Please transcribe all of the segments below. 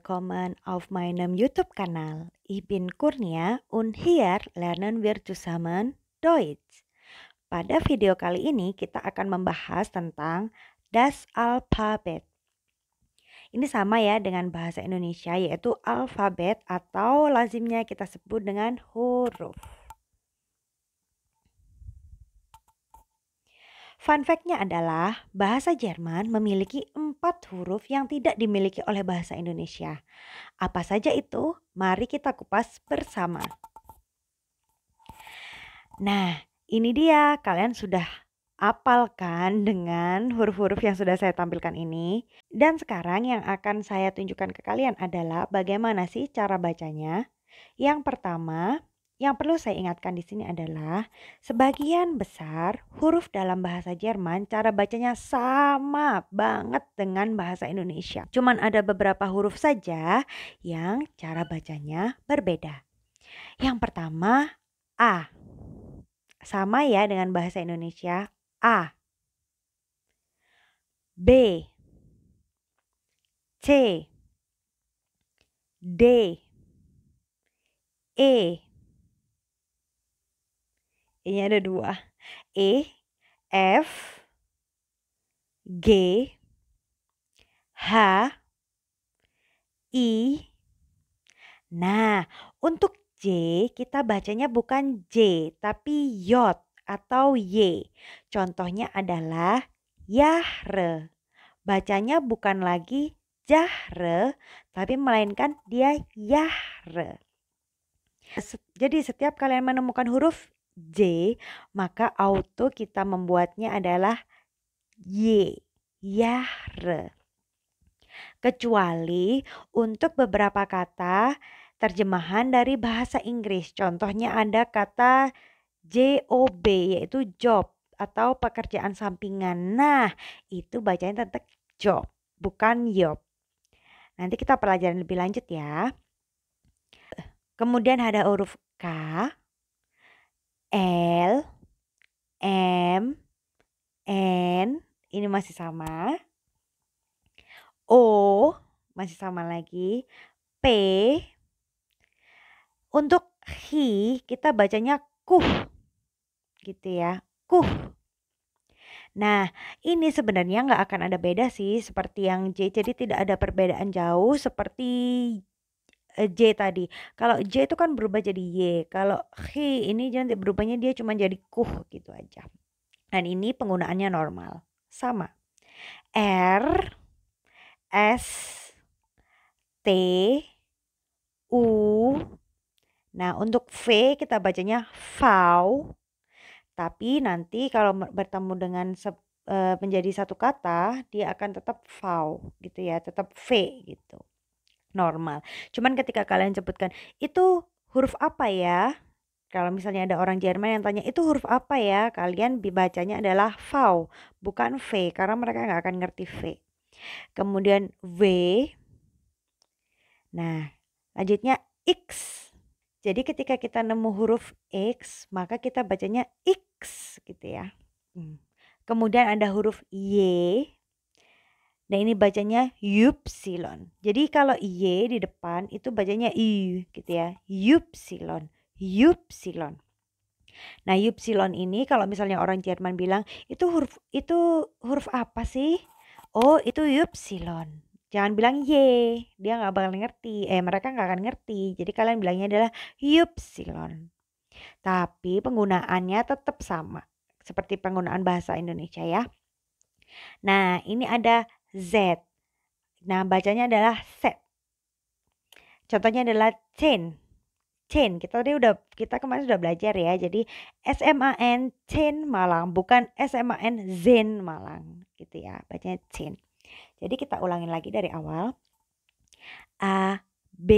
willkommen auf meinem YouTube-Kanal. Ich bin Kurnia und hier lernen wir zusammen Deutsch. Pada video kali ini kita akan membahas tentang das Alphabet. Ini sama ya dengan bahasa Indonesia, yaitu alfabet atau lazimnya kita sebut dengan huruf. Fun fact-nya adalah bahasa Jerman memiliki 4 huruf yang tidak dimiliki oleh bahasa Indonesia. Apa saja itu? Mari kita kupas bersama. Nah, ini dia. Kalian sudah hafal kan dengan huruf-huruf yang sudah saya tampilkan ini? Dan sekarang yang akan saya tunjukkan ke kalian adalah bagaimana sih cara bacanya. Yang pertama, yang perlu saya ingatkan di sini adalah sebagian besar huruf dalam bahasa Jerman cara bacanya sama banget dengan bahasa Indonesia. Cuman ada beberapa huruf saja yang cara bacanya berbeda. Yang pertama, A. Sama ya dengan bahasa Indonesia, A. B. C. D. E. Ini ada 2. E, F, G, H, I. Nah, untuk J kita bacanya bukan J tapi J atau Y. Contohnya adalah Yahre. Bacanya bukan lagi Jahre tapi melainkan dia Yahre. Jadi setiap kalian menemukan huruf J, maka auto kita membuatnya adalah Y, Yahre. Kecuali untuk beberapa kata terjemahan dari bahasa Inggris. Contohnya ada kata JOB yaitu job atau pekerjaan sampingan. Nah, itu bacanya tetap job, bukan job. Nanti kita pelajaran lebih lanjut ya. Kemudian ada huruf K, L, M, N, ini masih sama. O, masih sama lagi. P. Untuk hi kita bacanya kuh. Gitu ya, kuh. Nah, ini sebenarnya nggak akan ada beda sih seperti yang J. Jadi tidak ada perbedaan jauh seperti J tadi. Kalau J itu kan berubah jadi Y. Kalau hi ini nanti berubahnya dia cuma jadi kuh gitu aja. Dan ini penggunaannya normal. Sama. R, S, T, U. Nah, untuk V kita bacanya V. Tapi nanti kalau bertemu dengan menjadi satu kata, dia akan tetap V gitu ya, tetap V gitu. Normal. Cuman ketika kalian sebutkan, itu huruf apa ya? Kalau misalnya ada orang Jerman yang tanya, itu huruf apa ya? Kalian bacanya adalah V, bukan V, karena mereka nggak akan ngerti V. Kemudian V. Nah, lanjutnya X. Jadi ketika kita nemu huruf X, maka kita bacanya X gitu ya. Kemudian ada huruf Y. Nah, ini bacanya Ypsilon. Jadi kalau Y di depan itu bacanya Y gitu ya. Ypsilon. Ypsilon. Nah, Ypsilon ini kalau misalnya orang Jerman bilang, itu huruf apa sih? Oh, itu Ypsilon. Jangan bilang Y, dia nggak bakal ngerti. Mereka nggak akan ngerti. Jadi kalian bilangnya adalah Ypsilon. Tapi penggunaannya tetap sama seperti penggunaan bahasa Indonesia ya. Nah, ini ada Z. Nah, bacanya adalah Z. Contohnya adalah chain. Chain. Kita kemarin sudah belajar ya. Jadi SMAN chain Malang, bukan SMAN Zen Malang gitu ya. Bacanya chain. Jadi kita ulangin lagi dari awal. A, B,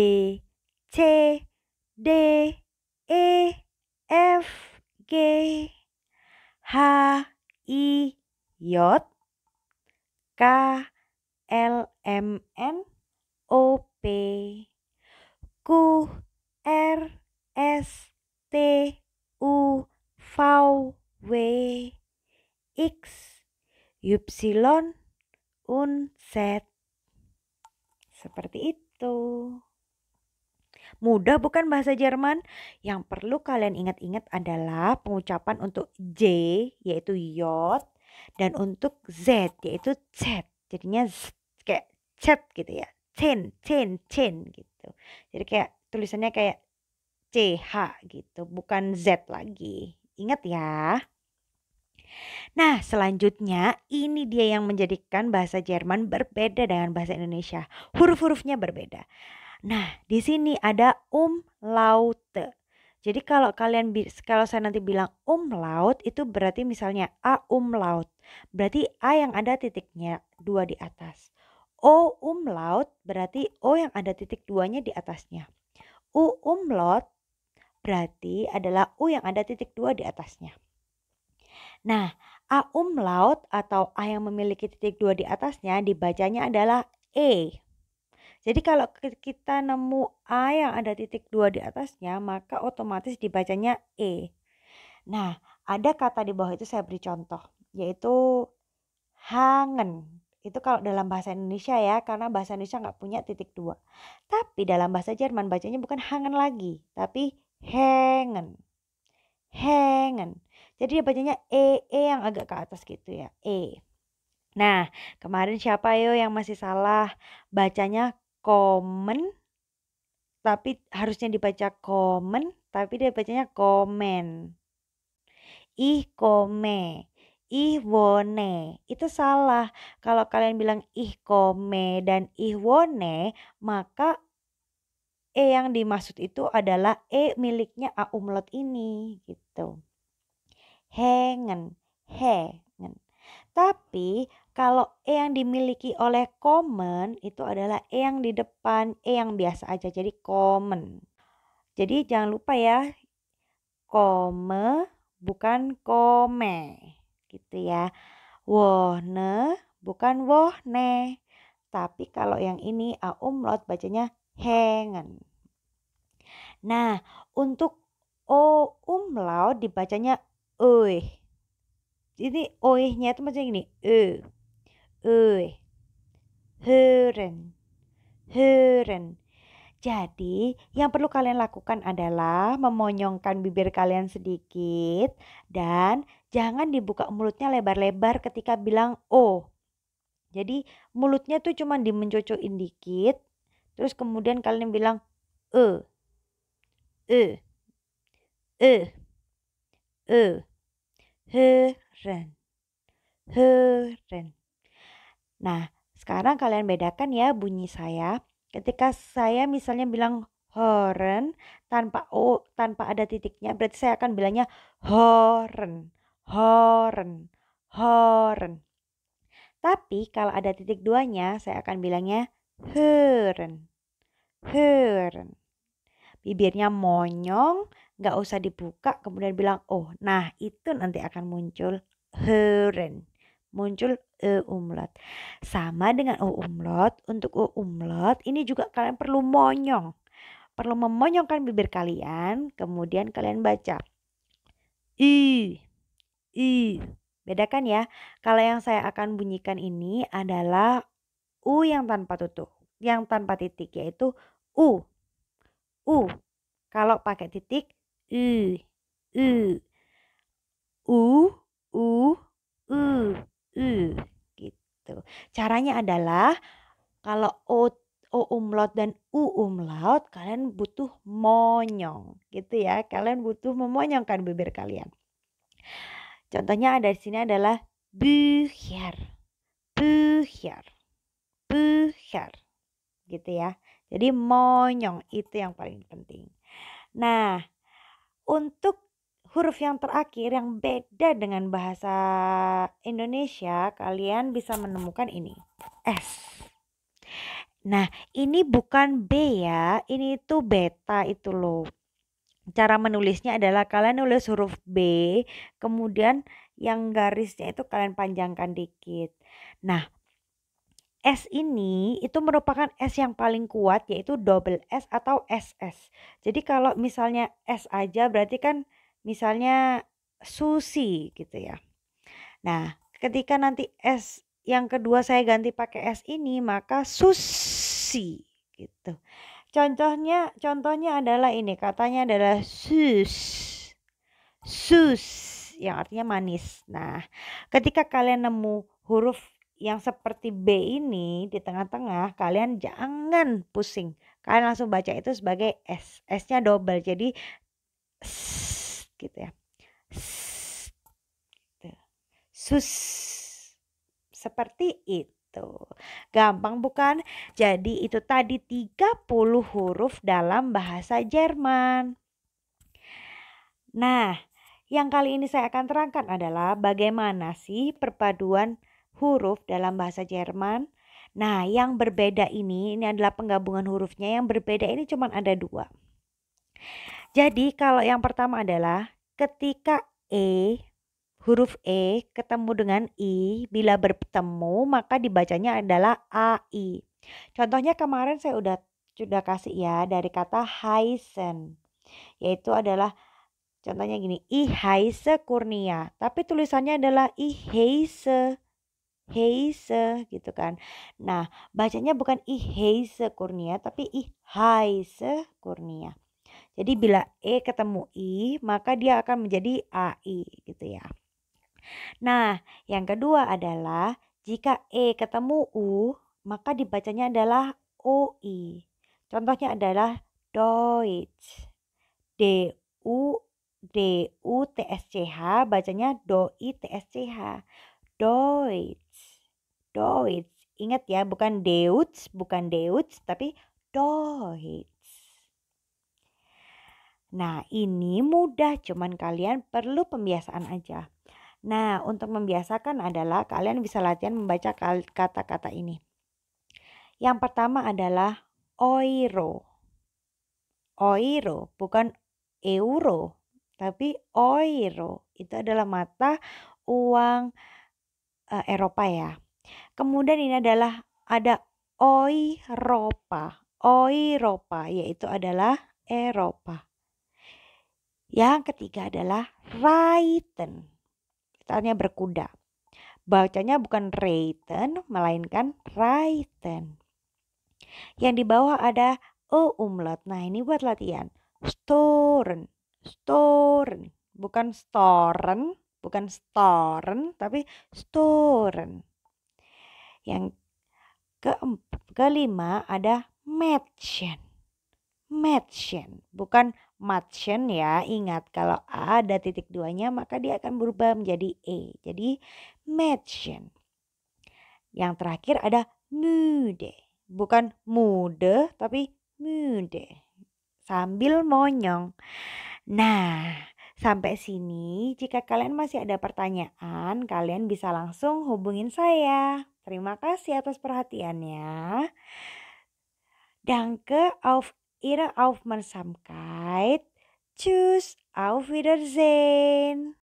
C, D, E, F, G, H, I, J, K, L, M, N, O, P, Q, R, S, T, U, V, W, X, Y, und Z. Seperti itu. gitu. Mudah bukan bahasa Jerman? Yang perlu kalian ingat-ingat adalah pengucapan untuk J yaitu yot dan untuk Z yaitu Z. Jadinya kayak Z gitu ya. Chen gitu. Jadi kayak tulisannya kayak CH gitu, bukan Z lagi. Ingat ya. Nah, selanjutnya ini dia yang menjadikan bahasa Jerman berbeda dengan bahasa Indonesia. Huruf-hurufnya berbeda. Nah, di sini ada umlaute. Jadi kalau saya nanti bilang umlaut itu berarti misalnya A umlaut. Berarti A yang ada titiknya 2 di atas. O umlaut berarti O yang ada titik 2-nya di atasnya. U umlaut berarti adalah U yang ada titik 2 di atasnya. Nah, A umlaut atau A yang memiliki titik 2 di atasnya dibacanya adalah E. Jadi kalau kita nemu A yang ada titik 2 di atasnya, maka otomatis dibacanya E. Nah, ada kata di bawah itu saya beri contoh, yaitu hangen. Itu kalau dalam bahasa Indonesia ya, karena bahasa Indonesia nggak punya titik 2. Tapi dalam bahasa Jerman bacanya bukan hangen lagi, tapi hengen. Hengen. Jadi dia bacanya E yang agak ke atas gitu ya, E. Nah, kemarin siapa yo yang masih salah? Bacanya komen, tapi harusnya dibaca komen, tapi dia bacanya komen. Ih kome, ih wone, itu salah. Kalau kalian bilang ih kome dan ih wone, maka yang dimaksud itu adalah miliknya A umlaut ini gitu. Hengen, hengen. Tapi kalau yang dimiliki oleh common itu adalah yang di depan yang biasa aja, jadi common. Jadi jangan lupa ya, kome bukan kome gitu ya. Wohne bukan wohne. Tapi kalau yang ini A umlaut bacanya hengen. Nah, untuk O umlaut dibacanya oi. Jadi oihnya itu macam gini, oi, heren, heren. Jadi yang perlu kalian lakukan adalah memonyongkan bibir kalian sedikit dan jangan dibuka mulutnya lebar-lebar ketika bilang O. Jadi mulutnya tuh cuma dimencocokin dikit, terus kemudian kalian bilang e, e, e, heren, heren. Nah, sekarang kalian bedakan ya bunyi saya. Ketika saya misalnya bilang horen tanpa O, tanpa ada titiknya, berarti saya akan bilangnya horen, horen, horen. Tapi kalau ada titik duanya, saya akan bilangnya heren, heren. Bibirnya monyong, nggak usah dibuka, kemudian bilang oh. Nah, itu nanti akan muncul heren. Muncul umlaut. Sama dengan umlaut, untuk umlaut ini juga kalian perlu monyong. Perlu memonyongkan bibir kalian, kemudian kalian baca. I. Bedakan ya. Kalau yang saya akan bunyikan ini adalah U yang tanpa tutup, yang tanpa titik, yaitu U. U. Kalau pakai titik, U. U. U. U. Gitu. Caranya adalah kalau O umlaut dan U umlaut kalian butuh monyong gitu ya. Kalian butuh memonyongkan bibir kalian. Contohnya ada di sini adalah Bücher. Bücher. Bücher. Gitu ya. Jadi monyong itu yang paling penting. Nah, untuk huruf yang terakhir yang beda dengan bahasa Indonesia, kalian bisa menemukan ini. S. Nah, ini bukan B ya, ini tuh beta itu loh. Cara menulisnya adalah kalian nulis huruf B, kemudian yang garisnya itu kalian panjangkan dikit. Nah, S ini itu merupakan S yang paling kuat, yaitu double S atau SS. Jadi kalau misalnya S aja berarti kan misalnya Susi gitu ya. Nah, ketika nanti S yang kedua saya ganti pakai S ini, maka Susi gitu. Contohnya adalah ini, katanya adalah sus. Sus yang artinya manis. Nah, ketika kalian nemu huruf yang seperti B ini di tengah-tengah, kalian jangan pusing. Kalian langsung baca itu sebagai S. S-nya double. Jadi S gitu ya. S, gitu. Sus. Seperti itu. Gampang bukan? Jadi itu tadi 30 huruf dalam bahasa Jerman. Nah, yang kali ini saya akan terangkan adalah bagaimana sih perpaduan huruf dalam bahasa Jerman. Nah, yang berbeda ini adalah penggabungan hurufnya. Yang berbeda ini cuma ada 2. Jadi kalau yang pertama adalah ketika huruf E ketemu dengan I, bila bertemu maka dibacanya adalah AI. Contohnya kemarin saya sudah kasih ya dari kata heißen, yaitu adalah contohnya gini, I heiße Kurnia, tapi tulisannya adalah I heiße gitu kan. Nah, bacanya bukan I heiße Kurnia tapi I heiße Kurnia. Jadi bila E ketemu I, maka dia akan menjadi AI gitu ya. Nah, yang kedua adalah jika E ketemu U, maka dibacanya adalah OI. Contohnya adalah Deutsch. D-U-T-S-C-H, bacanya DOI-T-S-C-H. Deutsch. Deutsch. Ingat ya, bukan Deutsch, tapi Deutsch. Nah, ini mudah, cuman kalian perlu pembiasaan aja. Nah, untuk membiasakan adalah kalian bisa latihan membaca kata-kata ini. Yang pertama adalah euro. Euro, bukan euro, tapi euro. Itu adalah mata uang Eropa ya. Kemudian ini adalah ada Europa. Europa yaitu adalah Eropa. Yang ketiga adalah reiten. Artinya berkuda. Bacanya bukan reiten melainkan reiten. Yang di bawah ada umlaut. Nah, ini buat latihan. Storen. Bukan storen, tapi storen. Yang kelima ada Mädchen. Bukan Mädchen ya. Ingat kalau A ada titik 2-nya maka dia akan berubah menjadi E. Jadi Mädchen. Yang terakhir ada müde. Bukan mude tapi müde. Sambil monyong. Nah, sampai sini jika kalian masih ada pertanyaan, kalian bisa langsung hubungin saya. Terima kasih atas perhatiannya. Danke auf Ihre Aufmerksamkeit. Tschüss, auf Wiedersehen.